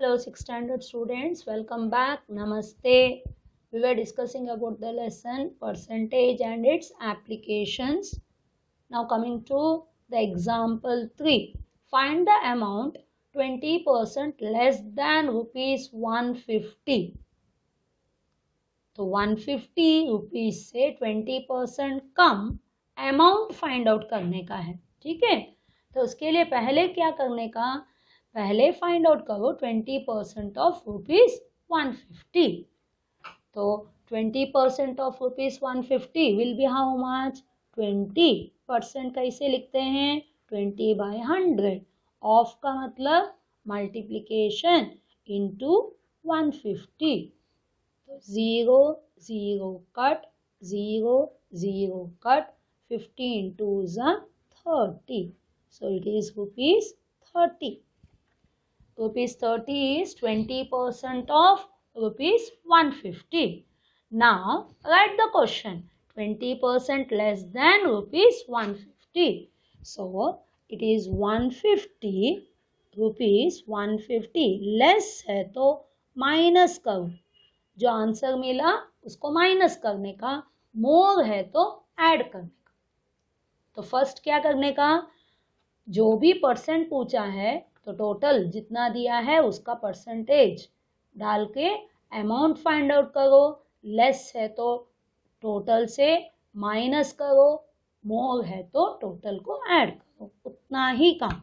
Hello, 6th standard students. Welcome back. Namaste. We were discussing about the lesson percentage and its applications. Now coming to the example 3. Find the amount 20% less than rupees 150. तो 150 rupees से 20% कम amount find out करने का है. ठीक है, तो उसके लिए पहले क्या करने का, पहले फाइंड आउट करो 20% ऑफ रुपीज 150. तो 20% of rupees 150 will be how much. 20% कैसे लिखते हैं, 20/100. ऑफ का मतलब मल्टीप्लीकेशन इनटू 150. तो 0 0 cut, 0 0 cut, 50 into 30. So it is rupees 30. Rupees 30 is 20% of rupees 150. Now write the question. 20% less than rupees 150. So it is 150 rupees 150 less है तो minus करो, जो आंसर मिला उसको माइनस करने का, मोर है तो ऐड करने का. तो फर्स्ट क्या करने का, जो भी परसेंट पूछा है तो टोटल जितना दिया है उसका परसेंटेज डाल के अमाउंट फाइंड आउट करो. लेस है तो टोटल से माइनस करो, मोर है तो टोटल को ऐड करो, उतना ही काम.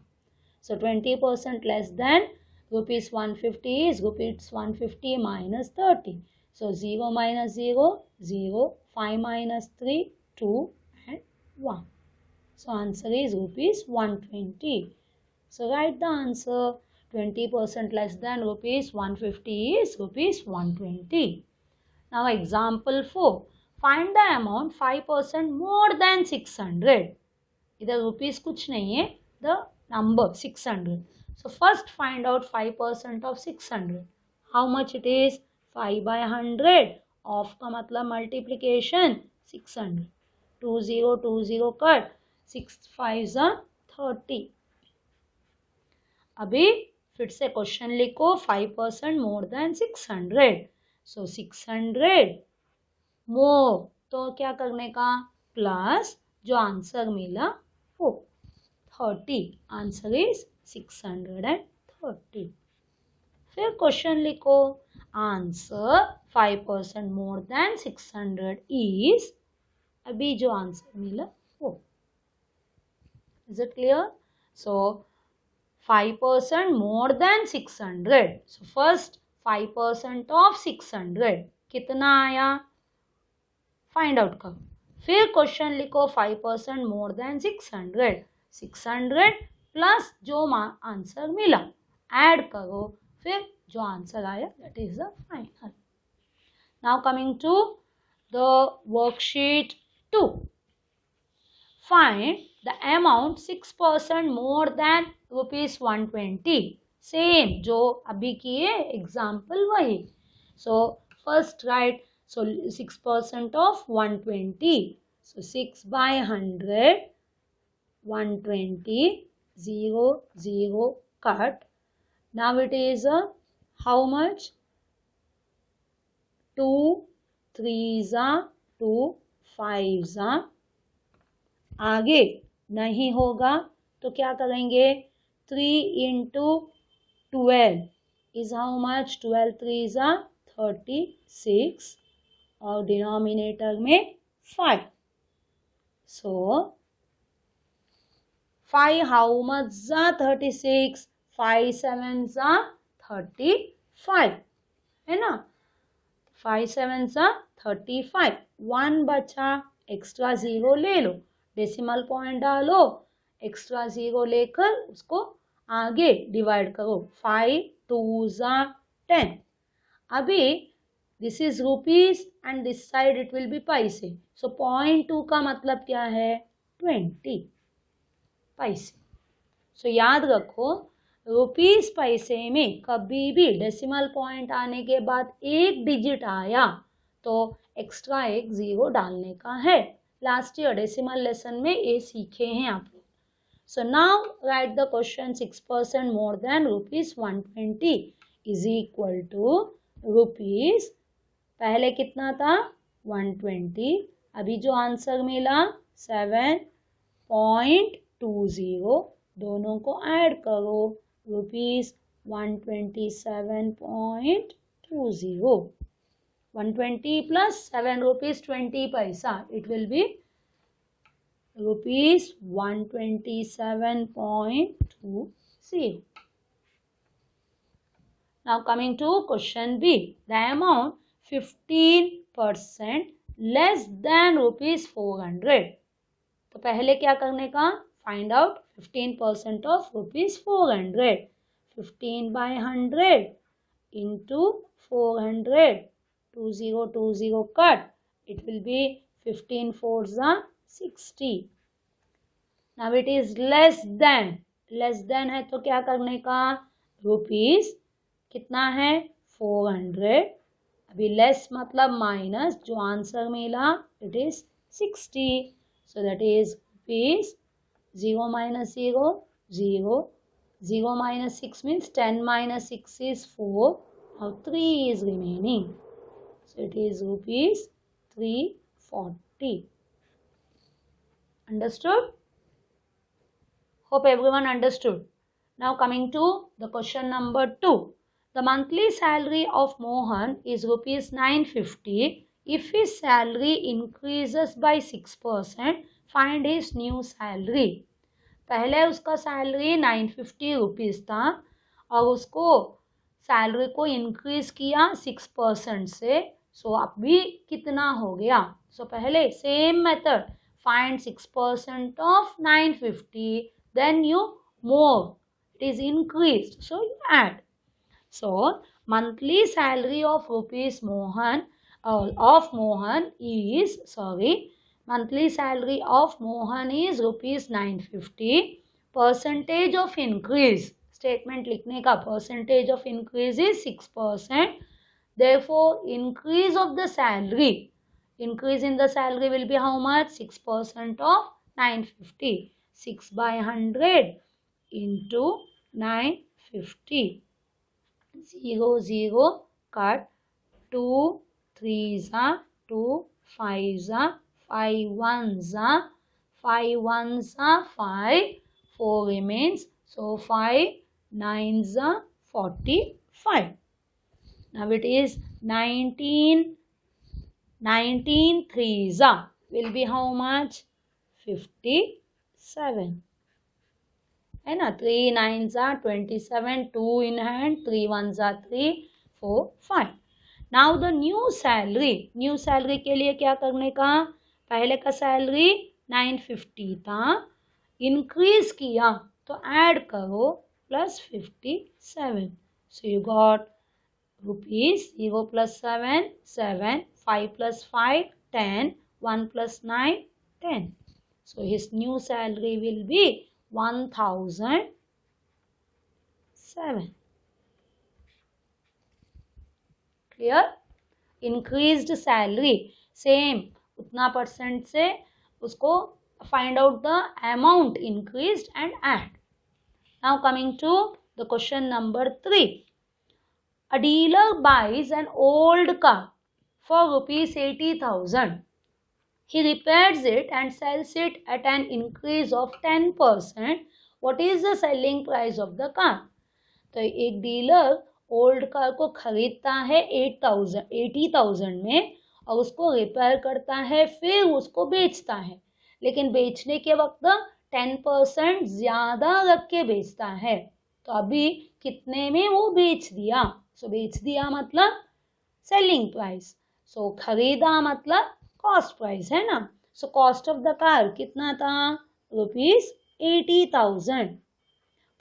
सो 20% less than rupees 150 is rupees 150 minus 30. So 0 minus 0, 0, 5 minus 3, 2 and 1. So answer is rupees 120. So write the answer. 20% less than rupees 150 is rupees 120. Now example 4. Find the amount 5% more than 600. इधर rupees कुछ नहीं है, the number 600. So first find out 5% of 600. How much it is? 5/100. Of का मतलब multiplication 600. 20 20 cut, 6 5 30. अभी फिर से question लिखो. 5% मोर देन 600. सो 600 मोर, तो क्या करने का, प्लस जो आंसर मिला वो 30. Answer is 630. फिर क्वेश्चन लिखो. आंसर 5% मोर देन 600 इज, अभी जो आंसर मिला वो. Is it clear? So 5% more than 600. So first 5% of 600 कितना आया, फाइंड आउट करो. फिर क्वेश्चन लिखो. 5% मोर देन 600. 600 प्लस जो आंसर मिला ऐड करो, फिर जो आंसर आया that is the final. Now coming to the worksheet 2. Find the amount 6% more than rupees 120. Same जो अभी किए एग्जाम्पल वही. So first right. So 6% of 120. So 6/100, 120, 0 0 cut. Now it is how much? 2 3s 2 5s. आगे नहीं होगा तो क्या करेंगे, 3 into 12 is how much? 12 3s 36 और डिनोमिनेटर में 5. सो 5 how much 36, 5 7s 35 है ना. 5 7s 35. 1 बचा, एक्स्ट्रा 0 ले लो, डेसिमल पॉइंट डालो, एक्स्ट्रा 0 लेकर उसको आगे डिवाइड करो. 5 2s 10. अभी this is rupees and this side it will be पैसे. सो 0.2 का मतलब क्या है, 20 पैसे. सो याद रखो, रुपीज पैसे में कभी भी डेसिमल पॉइंट आने के बाद एक डिजिट आया तो एक्स्ट्रा एक 0 डालने का है. लास्ट ईयर डेसिमल लेसन में ये सीखे हैं आप लोग. So now write the question. 6% more than rupees 120 is equal to rupees, पहले कितना था 120, अभी जो आंसर मिला 7.20, दोनों को ऐड करो rupees 127.20, 120 plus 7 rupees 20 paisa, it will be rupees 127.20. Now coming to question B, the amount 15% less than rupees 400. तो पहले क्या करने का, find out 15% of rupees 400, 15 by 100 into 400, 2020 cut, it will be 15 fours are 60. now it is less than है तो क्या करने का, रुपीज कितना है 400, अभी लेस मतलब माइनस, जो आंसर मिला it is 60, so that is rupees 0 minus 0 0, 0 minus 6 means 10 minus 6 is 4, now 3 is remaining, so it is rupees 340. Understood? Hope everyone understood. Now coming to the question number 2. The monthly salary of Mohan is rupees 950. If his salary increases by 6%, find his new salary. पहले उसका salary 950 rupees था और उसको salary को increase किया 6% से, सो अभी कितना हो गया, सो पहले same method, find 6% of 950, then you more, it is increased, so you add. So monthly salary of rupees Mohan monthly salary of Mohan is rupees 950. Percentage of increase, statement लिखने का, percentage of increase is 6%. Therefore increase of the salary, increase in the salary will be how much, 6% of 950, 6 by 100 into 950, 0 0 cut, 2 3s are 2, 5s are 5, 1s are 5, 1s are 5, 4 remains, so 5 9s are 45. Now it is 19 3s are will be how much, 57, है ना, 3 9s are 27, 2 in hand, 3 1s are 3, 4 5. Now the new salary के लिए क्या करने का, पहले का salary 950 था, इंक्रीज किया तो ऐड करो plus 57, so you got rupees 0 plus 7 7, 5 plus 5 10, 1 plus 9 10, so his new salary will be 1007. Clear? Increased salary, same उतना परसेंट से उसको find out the amount increased and add. Now coming to the question number 3. A dealer buys an old car for rupees 80,000. He repairs it and sells it at an increase of 10%. What is the selling price of the car? तो एक dealer old car को खरीदता है 80,000 में और उसको repair करता है, फिर उसको बेचता है, लेकिन बेचने के वक्त 10% ज़्यादा रख के बेचता है. तो अभी कितने में वो बेच दिया, सो बेच दिया मतलब सेलिंग प्राइस, सो खरीदा मतलब कॉस्ट प्राइस, है ना. So cost of the car कितना था, रुपीज 80,000.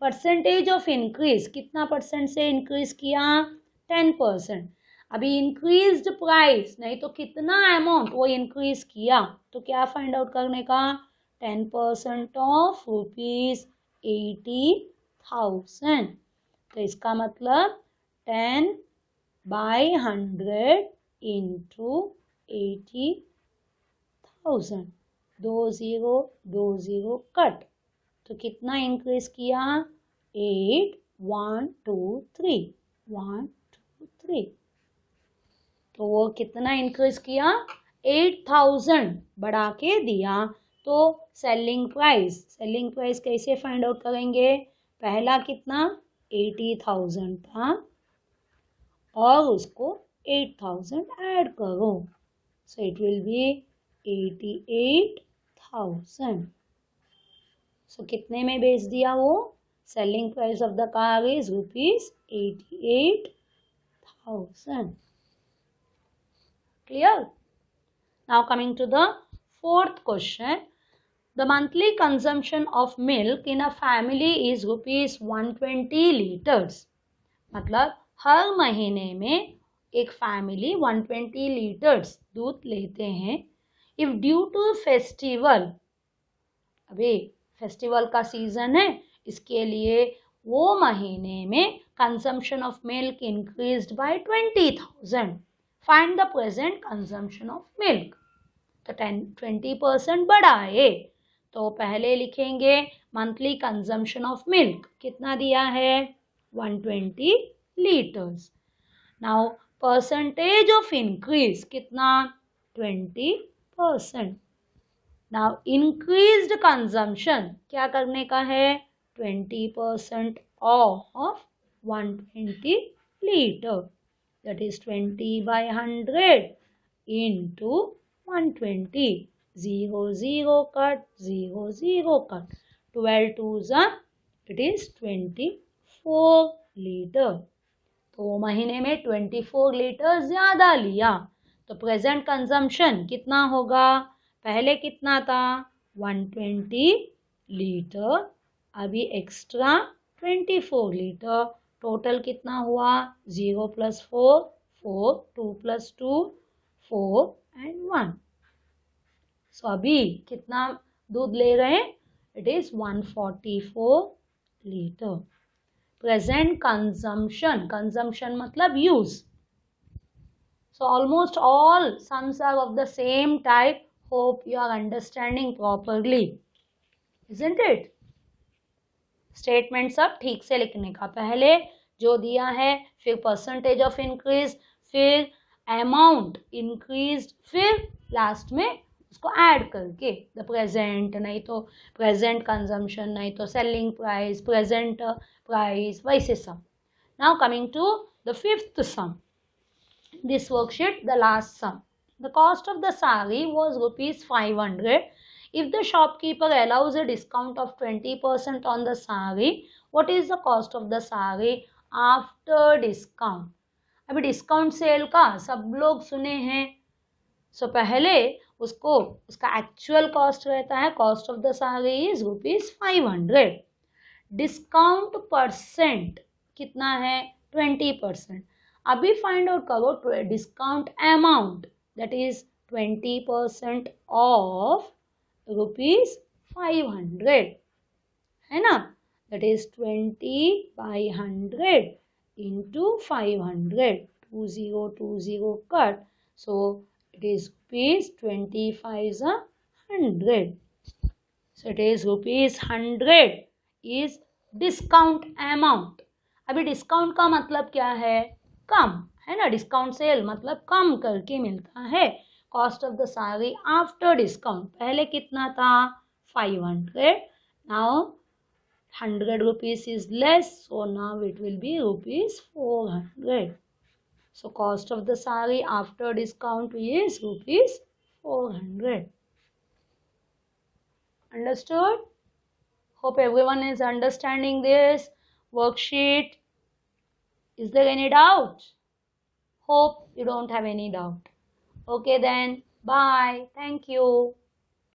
परसेंटेज ऑफ इंक्रीज, कितना परसेंट से इंक्रीज किया, 10%. अभी इंक्रीज्ड प्राइस नहीं तो कितना अमाउंट वो इंक्रीज किया, तो क्या फाइंड आउट करने का, 10% ऑफ रुपीज 80,000. तो इसका मतलब 10 by 100 into 80,000, 2020 कट, तो कितना इंक्रीज किया, 8 1 2 3, 1 2 3। तो वो कितना इंक्रीज किया, 8000 बढ़ा के दिया। तो सेलिंग प्राइस कैसे फाइंड आउट करेंगे, पहला कितना 80,000 था और उसको 8000 ऐड करो, सो इट विल बी 88,000। सो कितने में बेच दिया वो, selling price of the car is ₹88,000। Clear? Now coming to the fourth question. The monthly consumption of milk in a family is ₹120 liters. मतलब हर महीने में एक फैमिली 120 लीटर्स दूध लेते हैं। If due to festival, अभी फेस्टिवल का सीजन है, इसके लिए वो महीने में consumption of milk increased by 20,000। Find the present consumption of milk. तो 20% बढ़ा है, तो पहले लिखेंगे मंथली कंजम्पशन ऑफ मिल्क कितना दिया है, 120 litres. Now percentage of increase कितना, 20%। नाउ इंक्रीज्ड कंजम्पशन क्या करने का है, 20% of 120 litre, that is 20/100 into 120, 0 0 cut, 0 0 cut, 12 2s it is 24 litre. तो महीने में 24 लीटर ज़्यादा लिया, तो प्रेजेंट कंजम्पशन कितना होगा, पहले कितना था 120 लीटर, अभी एक्स्ट्रा 24 लीटर, टोटल कितना हुआ, 0 + 4 4, 2 + 2 4 and 1। सो अभी कितना दूध ले रहे हैं, it is 144 litre. Present consumption मतलब use. So almost all sums are of the same type. Hope you are understanding properly, isn't it. Statement सब ठीक से लिखने का, पहले जो दिया है, फिर परसेंटेज ऑफ इंक्रीज, फिर अमाउंट इंक्रीज, फिर लास्ट में उसको ऐड करके द प्रेजेंट, नहीं तो प्रेजेंट कंजम्पशन, नहीं तो सेलिंग प्राइस, प्रेजेंट प्राइस, वैसे सब। Now coming to the fifth sum, this worksheet the last sum. The cost of the sari was ₹500. If the shopkeeper allows a discount of 20% on the saree, what is the cost of the saree after discount? अभी discount sale का सब लोग सुने हैं, सो पहले उसको उसका actual cost रहता है, cost of the sari is ₹500। Discount percent कितना है, 20%। अभी फाइंड आउट करो discount amount, that is 20% of ₹500, है ना, that is 20/100 into 500, 20 cut, so it is ₹25/100, so it is ₹100 is discount amount। अभी डिस्काउंट का मतलब क्या है, कम, है ना, डिस्काउंट सेल मतलब कम करके मिलता है। Cost of the sari after discount, पहले कितना था 500, now 100 rupees is less, so now it will be ₹400. So cost of the saree after discount is ₹400. Understood? Hope everyone is understanding this worksheet. Is there any doubt? Hope you don't have any doubt. Okay then, bye. Thank you.